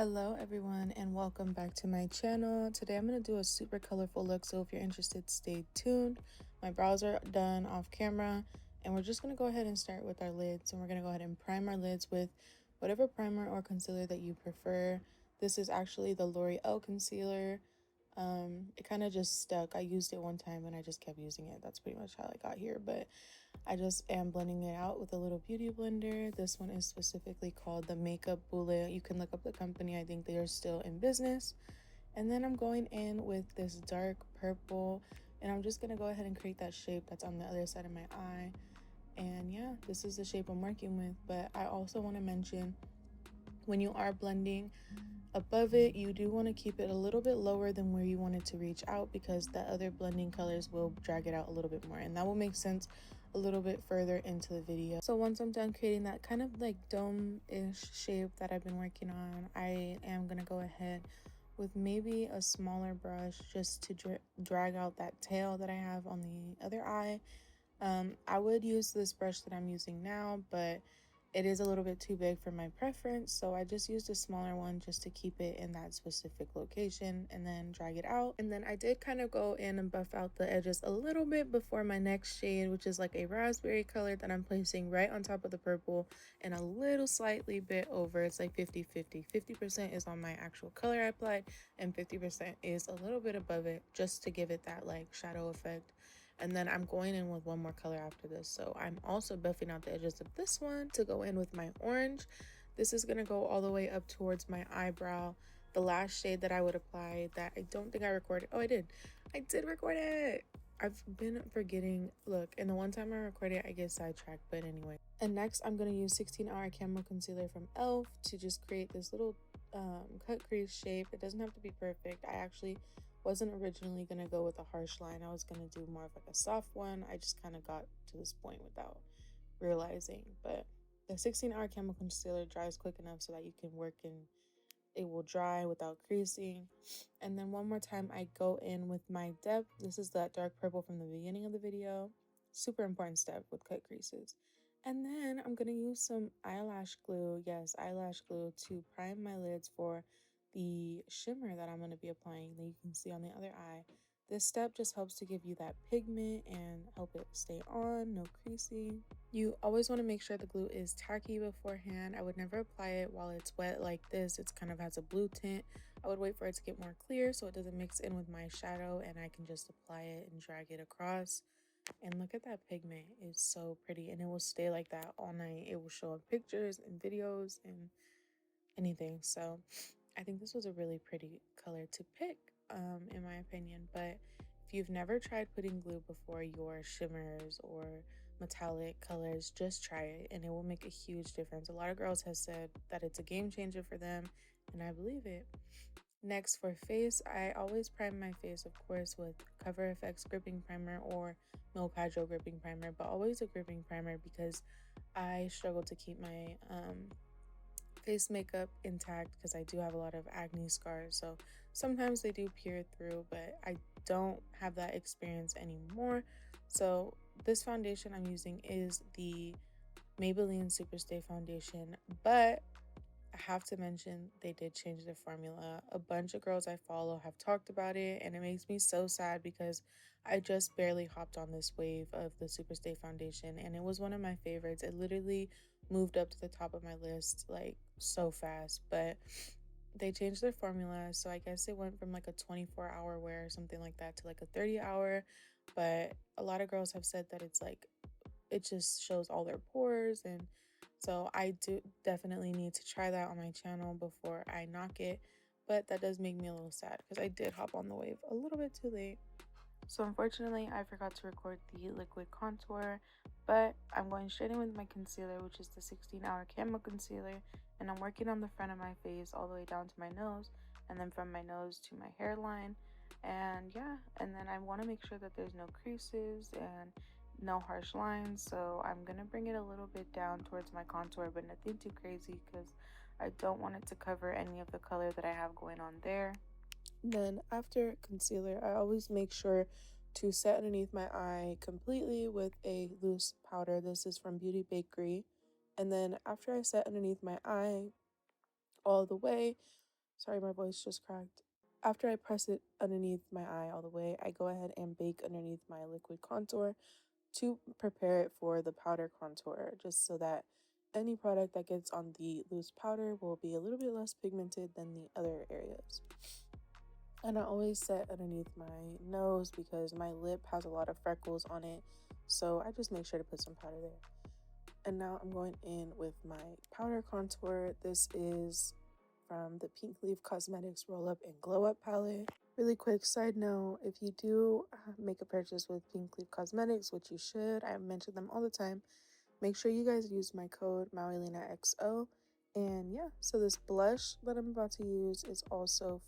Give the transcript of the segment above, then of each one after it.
Hello everyone and welcome back to my channel. Today I'm going to do a super colorful look, so if you're interested, stay tuned. My brows are done off camera and we're just going to go ahead and start with our lids, and we're going to go ahead and prime our lids with whatever primer or concealer that you prefer. This is actually the L'Oreal concealer. It kind of just stuck. I used it one time and I just kept using it. That's pretty much how I got here, but I just am blending it out with a little beauty blender. This one is specifically called the Makeup Boule. You can look up the company. I think they are still in business. And then I'm going in with this dark purple, and I'm just going to go ahead and create that shape that's on the other side of my eye. And yeah, this is the shape I'm working with. But I also want to mention, when you are blending above it, you do want to keep it a little bit lower than where you want it to reach out, because the other blending colors will drag it out a little bit more, and that will make sense a little bit further into the video. So once I'm done creating that kind of like dome-ish shape that I've been working on, I am gonna go ahead with maybe a smaller brush just to drag out that tail that I have on the other eye. I would use this brush that I'm using now, but it is a little bit too big for my preference, so I just used a smaller one just to keep it in that specific location and then drag it out. And then I did kind of go in and buff out the edges a little bit before my next shade, which is like a raspberry color that I'm placing right on top of the purple and a little slightly bit over. It's like 50-50. 50% is on my actual color I applied and 50% is a little bit above it, just to give it that like shadow effect. And then I'm going in with one more color after this, so I'm also buffing out the edges of this one to go in with my orange. This is going to go all the way up towards my eyebrow. The last shade that I would apply, that I don't think I recorded. Oh, I did record it. I've been forgetting. Look, and the one time I recorded, I get sidetracked, but anyway. And next I'm going to use 16-hour camo concealer from elf to just create this little cut crease shape. It doesn't have to be perfect. I actually wasn't originally going to go with a harsh line. I was going to do more of like a soft one. I just kind of got to this point without realizing. But the 16-hour camo concealer dries quick enough so that you can work and it will dry without creasing. And then one more time I go in with my depth. This is that dark purple from the beginning of the video. Super important step with cut creases. And then I'm going to use some eyelash glue. Yes, eyelash glue, to prime my lids for the shimmer that I'm going to be applying that you can see on the other eye. This step just helps to give you that pigment and help it stay on, no creasing. You always want to make sure the glue is tacky beforehand. I would never apply it while it's wet like this. It's kind of has a blue tint. I would wait for it to get more clear so it doesn't mix in with my shadow, and I can just apply it and drag it across. And look at that pigment. It's so pretty, and it will stay like that all night. It will show up pictures and videos and anything. So I think this was a really pretty color to pick, in my opinion. But if you've never tried putting glue before your shimmers or metallic colors, just try it and it will make a huge difference. A lot of girls have said that it's a game changer for them, and I believe it. Next, for face, I always prime my face, of course, with Cover FX gripping primer or Mil Padro gripping primer, but always a gripping primer because I struggle to keep my face makeup intact because I do have a lot of acne scars, so sometimes they do peer through, but I don't have that experience anymore. So this foundation I'm using is the Maybelline Superstay foundation, but I have to mention they did change the formula. A bunch of girls I follow have talked about it, and it makes me so sad because I just barely hopped on this wave of the Superstay foundation, and it was one of my favorites. It literally moved up to the top of my list like so fast, but they changed their formula, so I guess it went from like a 24-hour wear or something like that to like a 30-hour. But a lot of girls have said that it's like it just shows all their pores, and so I do definitely need to try that on my channel before I knock it. But that does make me a little sad because I did hop on the wave a little bit too late. So unfortunately, I forgot to record the liquid contour, but I'm going straight in with my concealer, which is the 16-hour camo concealer, and I'm working on the front of my face all the way down to my nose, and then from my nose to my hairline. And yeah, and then I want to make sure that there's no creases and no harsh lines, so I'm gonna bring it a little bit down towards my contour, but nothing too crazy because I don't want it to cover any of the color that I have going on there. Then after concealer, I always make sure to set underneath my eye completely with a loose powder. This is from Beauty Bakery. And then after I set underneath my eye all the way, Sorry, my voice just cracked. After I press it underneath my eye all the way, I go ahead and bake underneath my liquid contour to prepare it for the powder contour, just so that any product that gets on the loose powder will be a little bit less pigmented than the other areas. And I always set underneath my nose because my lip has a lot of freckles on it, so I just make sure to put some powder there. And now I'm going in with my powder contour. This is from the Pink Leaf Cosmetics Roll Up and Glow Up palette. Really quick side note, if you do make a purchase with Pink Leaf Cosmetics, which you should, I mention them all the time, make sure you guys use my code MauilenaXO. And yeah, so this blush that I'm about to use is also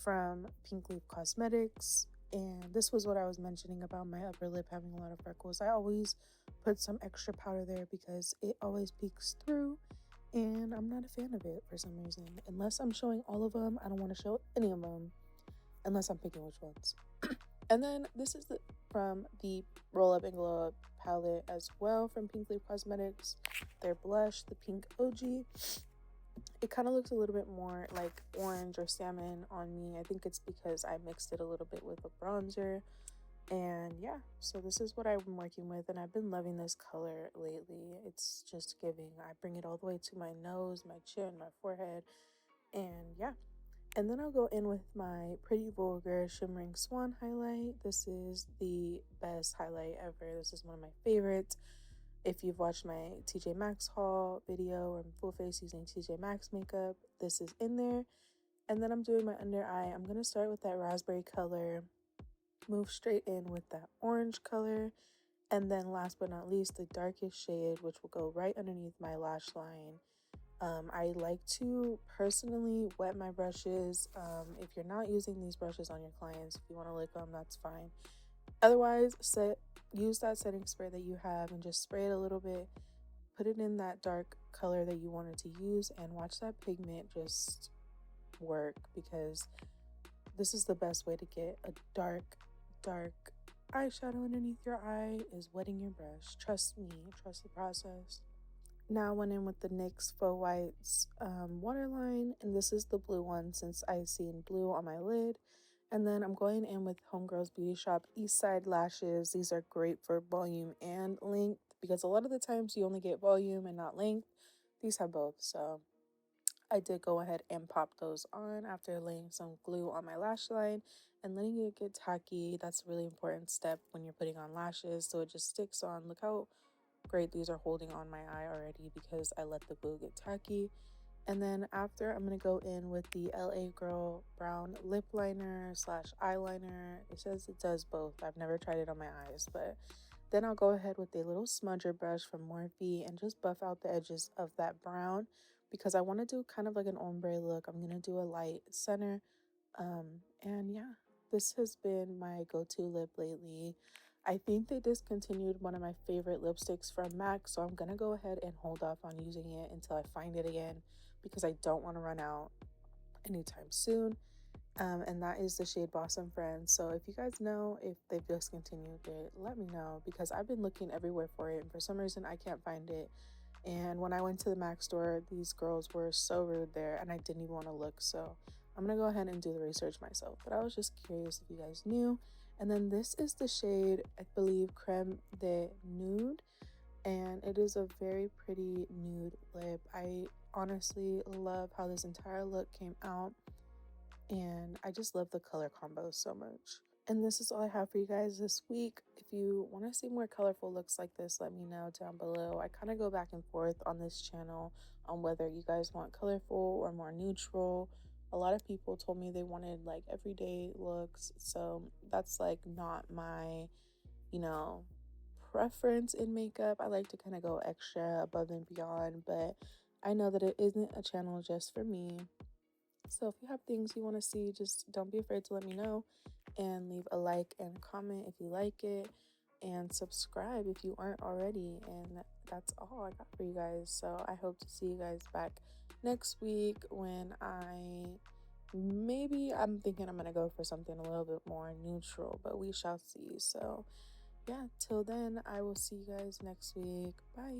from Pink Leaf Cosmetics. And this was what I was mentioning about my upper lip having a lot of freckles. I always put some extra powder there because it always peeks through, and I'm not a fan of it for some reason. Unless I'm showing all of them, I don't want to show any of them unless I'm picking which ones. And then this is from the Roll Up and Glow Up palette as well from Pink Leaf Cosmetics. Their blush, the Pink OG. It kind of looks a little bit more like orange or salmon on me. I think it's because I mixed it a little bit with a bronzer. And yeah, so this is what I'm working with, and I've been loving this color lately. It's just giving. I bring it all the way to my nose, my chin, my forehead, and yeah. And then I'll go in with my Pretty Vulgar Shimmering Swan highlight. This is the best highlight ever. This is one of my favorites. If you've watched my TJ Maxx haul video or full face using TJ Maxx makeup, this is in there. And then I'm doing my under eye. I'm going to start with that raspberry color, move straight in with that orange color, and then last but not least, the darkest shade, which will go right underneath my lash line. I like to personally wet my brushes. If you're not using these brushes on your clients, if you want to lick them, that's fine. Otherwise, use that setting spray that you have and just spray it a little bit. Put it in that dark color that you wanted to use and watch that pigment just work, because this is the best way to get a dark eyeshadow underneath your eye, is wetting your brush. Trust me, trust the process. Now I went in with the NYX Faux Whites waterline, and this is the blue one since I seen blue on my lid. And then I'm going in with Homegirl's Beauty Shop Eastside Lashes. These are great for volume and length because a lot of the times you only get volume and not length. These have both, so I did go ahead and pop those on after laying some glue on my lash line and letting it get tacky. That's a really important step when you're putting on lashes, so it just sticks on. Look how great these are holding on my eye already because I let the glue get tacky. And then after, I'm going to go in with the LA Girl Brown Lip Liner slash eyeliner. It says it does both. I've never tried it on my eyes, but then I'll go ahead with a little smudger brush from Morphe and just buff out the edges of that brown because I want to do kind of like an ombre look. I'm going to do a light center. And yeah, this has been my go-to lip lately. I think they discontinued one of my favorite lipsticks from MAC, so I'm going to go ahead and hold off on using it until I find it again because I don't want to run out anytime soon. And that is the shade Blossom Friends. So if you guys know if they've discontinued it, let me know because I've been looking everywhere for it and for some reason I can't find it. And when I went to the MAC store, these girls were so rude there and I didn't even want to look. So I'm going to go ahead and do the research myself. But I was just curious if you guys knew. And then this is the shade, I believe, Creme de Nude. And it is a very pretty nude lip. I honestly love how this entire look came out. And I just love the color combo so much. And this is all I have for you guys this week. If you want to see more colorful looks like this, let me know down below. I kind of go back and forth on this channel on whether you guys want colorful or more neutral. A lot of people told me they wanted like everyday looks, so that's like not my, preference in makeup. I like to kind of go extra above and beyond, but I know that it isn't a channel just for me. So if you have things you want to see, just don't be afraid to let me know and leave a like and comment if you like it and subscribe if you aren't already. And that's all I got for you guys. So I hope to see you guys back next week when I'm thinking I'm going to go for something a little bit more neutral, but we shall see. So yeah, till then, I will see you guys next week. Bye.